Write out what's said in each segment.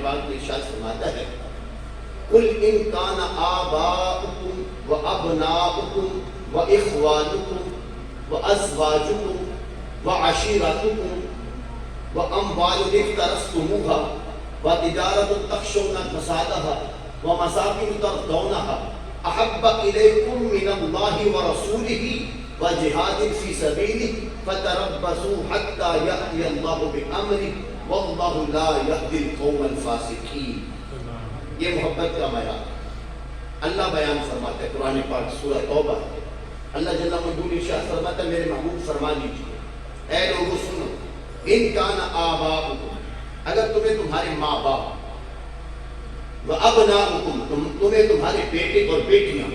پاک میں ارشاد فرماتا ہے قل ان کان آباؤکم وابناؤکم واخوانکم وازواجکم وعشیرتکم واموال اقترفتموها وتجارة تخشون كسادها ومساكن ترضونها احب الیکم من اللہ ورسولہ وجہاد فی سبیلہ فتربصوا حتی یأتی اللہ بامرہ واللہ لا یہدی القوم الفاسقین۔ یہ محبت کا معیار اللہ بیان فرماتا ہے قرآن پاک سورہ توبہ۔ اللہ جل مجدول ارشاد فرماتا ہے میرے محبوب فرما دیجیے اے لوگو سنو ان کان آباؤکم، اگر تمہیں تمہارے ماں باپ، وابناؤکم تمہیں تمہارے بیٹے اور بیٹیاں،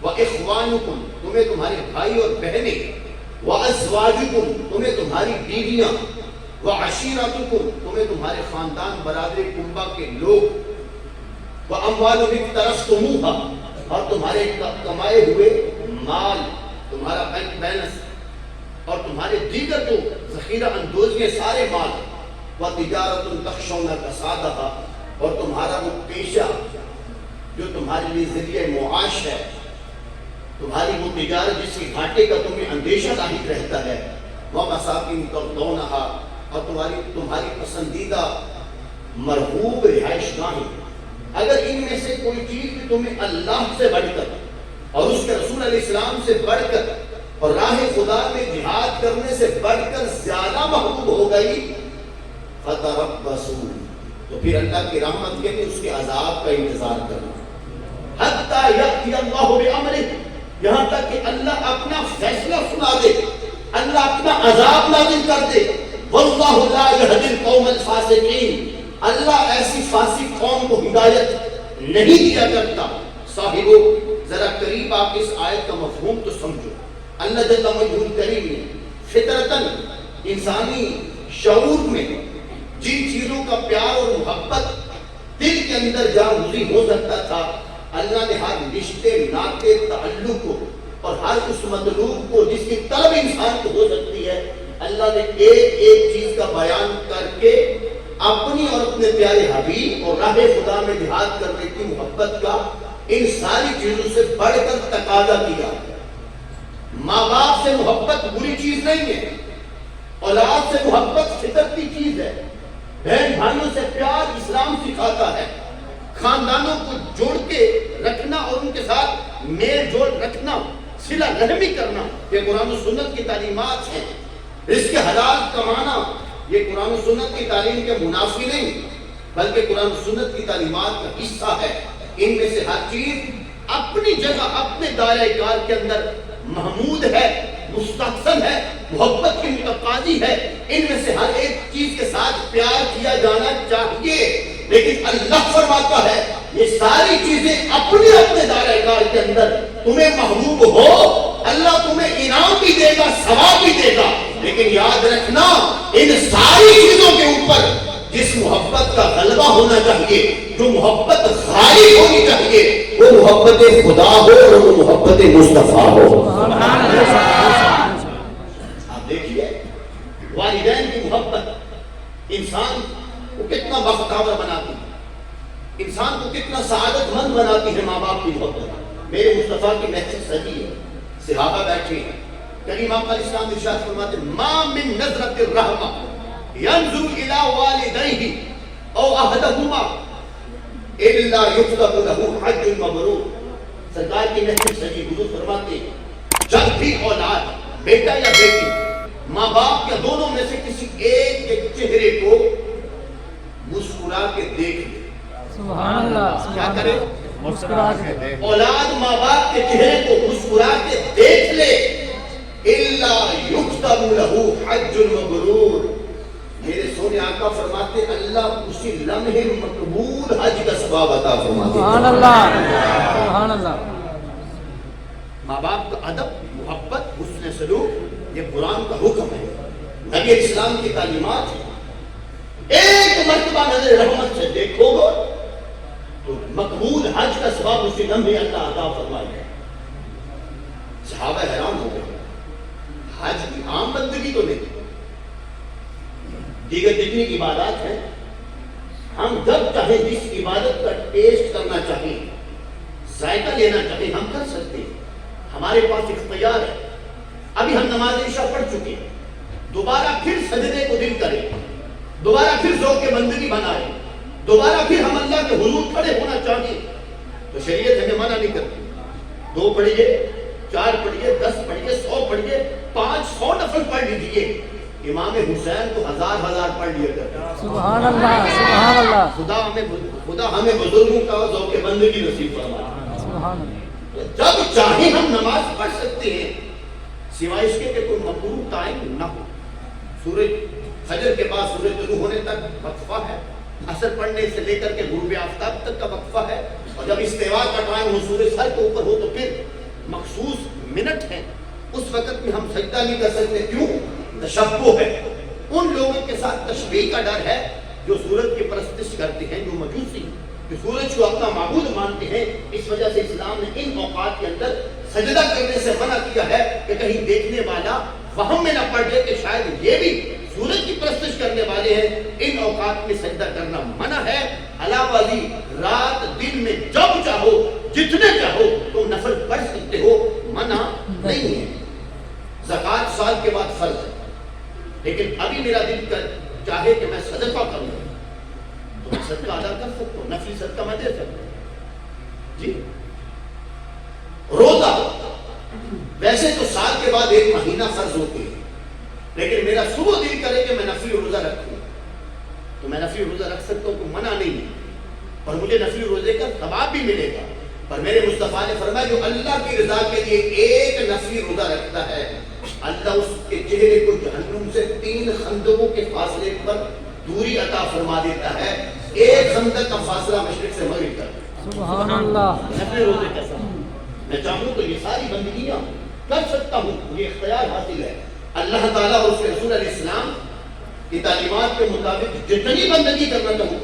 واخوانکم تمہیں تمہارے بھائی اور بہنیں، وازواجکم تمہیں تمہاری بیویاں، وعشیرتکم تمہیں تمہارے خاندان برادری کنبہ کے لوگ، واموال اقترفتموها اور تمہارے کمائے ہوئے مال، تمہارا بینک بیلنس اور تمہارے دیگر جو ذخیرہ اندوزی سارے مال، وتجارۃ تخشون کسادها اور تمہارا وہ پیشہ جو تمہارے لیے ذریعہ معاش ہے، تمہاری وہ تجارت جس کے گھاٹے کا تمہیں اندیشہ لاحق رہتا ہے، ومساکن ترضونها اور تمہاری پسندیدہ مرغوب رہائش گاہیں، اگر ان میں سے کوئی چیز بھی تمہیں اللہ سے بڑھ کر اور اس کے رسول علیہ السلام سے بڑھ کر اور راہ خدا میں جہاد کرنے سے بڑھ کر زیادہ محبوب ہو گئی فتربصوا تو پھر اللہ کی رحمت کے لیے اس کے عذاب کا انتظار کرنا، حتی یأتی اللہ بامرہ یہاں تک کہ اللہ اپنا فیصلہ سنا دے، اللہ اپنا عذاب نازل کر دے۔ واللہ لا یہدی القوم الفاسقین، اللہ ایسی فاسق قوم کو ہدایت نہیں دیا کرتا۔ صاحبو ذرا قریب آپ اس آیت کا مفہوم تو سمجھو۔ اللہ جل مجدول کریم نے فطرتاً انسانی شعور میں جن چیزوں کا پیار اور محبت دل کے اندر جاگزی ہو سکتا تھا، اللہ نے ہر رشتے ناطے تعلق کو اور ہر اس مطلوب کو جس کی طلب انسان کو ہو سکتی ہے، اللہ نے ایک ایک چیز کا بیان کر کے اپنی اور اپنے پیارے حبیب اور راہ خدا میں جہاد کرنے کی محبت کا ان ساری چیزوں سے بڑھ کر تقاضا کیا۔ ماں باپ سے محبت بری چیز نہیں ہے، اولاد سے محبت فطرتی چیز ہے، بہن بھائیوں سے پیار اسلام سکھاتا ہے، خاندانوں کو جوڑ کے رکھنا اور ان کے ساتھ میل جول رکھنا، صلہ رحمی کرنا، یہ قرآن و سنت کی تعلیمات ہیں۔ رزق حلال کمانا یہ قرآن و سنت کی تعلیم کے منافی نہیں بلکہ قرآن و سنت کی تعلیمات کا حصہ ہے۔ ان میں سے ہر چیز اپنی جگہ اپنے دائرہ کار کے اندر محمود ہے، مستحسن ہے، محبت کی متقاضی ہے۔ ان میں سے ہر ایک چیز کے ساتھ پیار کیا جانا چاہیے، لیکن اللہ فرماتا ہے یہ ساری چیزیں اپنے اپنے دائرہ کار کے اندر تمہیں محبوب ہو، اللہ تمہیں انعام بھی دے گا، ثواب بھی دے گا، لیکن یاد رکھنا ان ساری چیزوں کے اوپر جس محبت کا غلبہ ہونا چاہیے، جو محبت غالب ہونی چاہیے، وہ محبت خدا ہو اور وہ محبت مصطفیٰ ہو۔ آپ دیکھیے والدین کی محبت انسان کو کتنا بختور بناتی ہے، انسان کو کتنا سعادت مند بناتی ہے۔ ماں باپ کی محبت میرے مصطفیٰ کی محفل سجی ہے، صحابہ بیٹھے ہیں، کریم آقا علیہ السلام ارشاد فرماتے ہیں ما من نظرۃ الرحمہ ينظر الى والديه او احدهما الا يكتب له حج مبرور۔ سرکار کی محفل سجی، حضور فرماتے ہیں جب بھی اولاد بیٹا یا بیٹی ماں باپ یا دونوں میں سے کسی ایک کے چہرے کو مسکرا کے دیکھ لے، سبحان اللہ، کیا کرے؟ مسکرا کے اولاد ماں باپ کے چہرے کو مسکرا کے دیکھ لے، الا یکتب له حج مبرور، میرے سونے آقا فرماتے اللہ اسی لمحے مقبول حج کا ثواب عطا فرماتے۔ سبحان اللہ، سبحان اللہ۔ ماں باپ کا ادب، محبت، حسن سلوک یہ قرآن کا حکم ہے، نبی علیہ السلام کی تعلیمات ہے۔ ایک مرتبہ نظر رحمت سے دیکھو گے تو مقبول حج کا ثواب اسی لمحے اللہ عطا فرمائے گا۔ صحابہ حیران ہو گئے، حج کی عام بندگی تو نہیں، دیگر جتنی عبادات ہیں ہم جب چاہیں جس عبادت کا ٹیسٹ کرنا چاہیں، ذائقہ لینا چاہیں، ہم کر سکتے ہیں، ہمارے پاس اختیار ہے۔ ابھی ہم نماز عشاء پڑھ چکے ہیں، دوبارہ پھر سجدے کو دل کریں، دوبارہ پھر ذوق بندگی بنائیں، دوبارہ پھر ہم اللہ کے حضور کھڑے ہونا چاہیں تو شریعت ہمیں منع نہیں کرتی۔ 2 پڑھیے، 4 پڑھیے، 10 پڑھیے، 100 پڑھیے، 500 نفل پڑھ لیجیے۔ امام حسین تو 1000 پڑھ لیا کرتے ہیں۔ سبحان اللہ، سبحان اللہ، خدا ہمیں بزرگوں کا ذوق بندگی نصیب فرمائے۔ سبحان اللہ۔ جب چاہیں ہم نماز پڑھ سکتے ہیں، سوائے اس کے کہ کوئی مقروض ٹائم نہ ہو۔ سورج فجر کے بعد سورج طلوع ہونے تک وقفہ ہے، عصر پڑھنے سے لے کر کے غروب آفتاب تک کا وقفہ ہے، اور جب استوا کا ٹائم ہو، سورج سر کے اوپر ہو تو پھر مخصوص منٹ ہے، اس وقت میں ہم سجدہ نہیں کر سکتے۔ کیوں؟ تشبہ ہے، ان لوگوں کے ساتھ تشبیہ کا ڈر ہے جو سورج کی پرستش کرتے ہیں، جو مجوسی جو سورج کو اپنا معبود مانتے ہیں۔ اس وجہ سے اسلام نے ان اوقات کے اندر سجدہ کرنے سے منع کیا ہے کہ کہیں دیکھنے والا وہم میں نہ پڑ جائے کہ شاید یہ بھی سورج کی پرستش کرنے والے ہیں۔ ان اوقات میں سجدہ کرنا منع ہے۔ علاوہ ازیں رات دن میں جب چاہو جتنے چاہو تم نفل پڑھ سکتے ہو، منع نہیں ہے۔ زکوٰۃ سال کے بعد فرض ہے، لیکن ابھی میرا دل چاہے کہ میں صدقہ کروں تو میں صدقہ ادا کر سکتا ہوں، نفلی صدقہ میں دے سکتا ہوں۔ جی روزہ ویسے تو سال کے بعد 1 مہینہ فرض ہوتے ہیں، لیکن میرا صبح دل کرے کہ میں نفلی روزہ رکھوں تو میں نفلی روزہ رکھ سکتا ہوں، کوئی منع نہیں ہے، اور مجھے نفلی روزے کا ثواب بھی ملے گا۔ پر میرے مصطفیٰ نے فرمایا جو اللہ کی رضا کے لیے 1 نفلی روزہ رکھتا ہے، اللہ اس کے چہرے کو جہنم سے 3 خندقوں کے فاصلے پر دوری عطا فرما دیتا ہے۔ 1 خندق کا فاصلہ مشرق سے مغرب تک۔ سبحان اللہ۔ نفلی روزے کا ثواب میں چاہوں تو یہ ساری بندگیاں کر سکتا ہوں، یہ اختیار حاصل ہے۔ اللہ تعالیٰ اور اس کے رسول علیہ السلام کی تعلیمات کے مطابق جتنی بندگی کرنا چاہوں